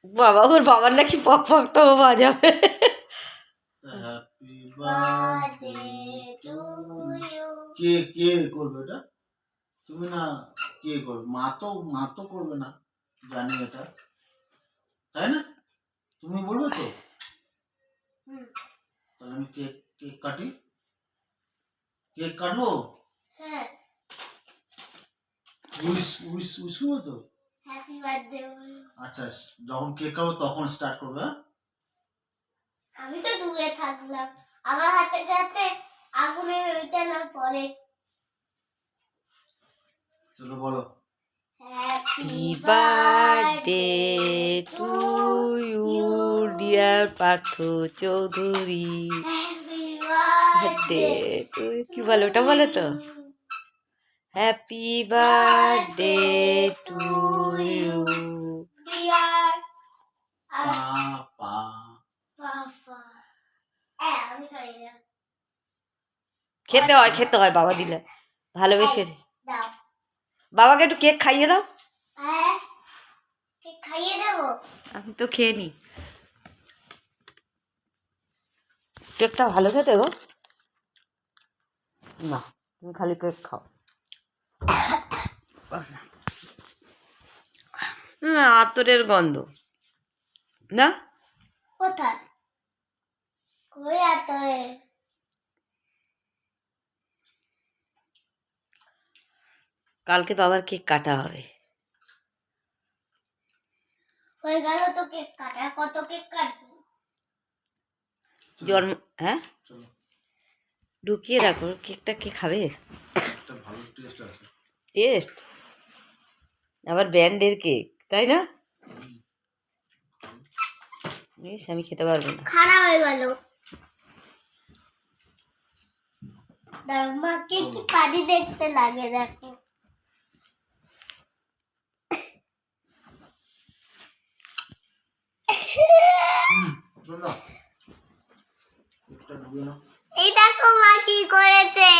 বাবা, ওর বাবার নাকি পক পকটাও বাজাবে। Happy birthday to you. কে কে করবে এটা? তুমি না, কে করবে? মা তো করবে না, জানি এটা, তাই না? তুমি বলবে তো? তাহলে আমি কেক কেক কাটি, কেক কাটবো। হ্যাঁ, উইশ উইশ উইশ করবো তো। Happy birthday. আচ্ছা, যখন কেক কাটবো তখন স্টার্ট করবে। হ্যাঁ, আমি তো দূরে থাকলাম, আমার হাতে কাছে আগুনের ওইটা না পড়ে। চলো বলো। Happy birthday to you dear Partha Chowdhury. Happy birthday to, কি বলো ওটা, বলো তো। Happy birthday to you dear papa. Papa আমি খাই না। খেতে হয় বাবা দিলে ভালোবেসে। দাও, বাবাকে একটু কেক খাইয়ে দাও। হ্যাঁ, কেক খাইয়ে দেবো। আমি তো খেয়ে নি। কেকটা ভালো খেতে গো। না, তুমি খালি কেক খাও। আতরের গন্ধ না। কোথায়? কই আতরে? কালকে বাবার কেক কাটা হবে। হয়ে গেল তো কেক কাটা। কত কেক কাটবো? জন্ম, হ্যাঁ ঢুকিয়ে রাখো। কেকটা কে খাবে? একটা ভালো টেস্ট আছে। টেস্ট আবার ব্র্যান্ডের কেক, তাই না? ইস, আমি খেতে পারবো না। খারাপ হয়ে গেল। মাকে কি পানি দেখতে লাগে, দেখো। এই দেখো মা কি করেছে।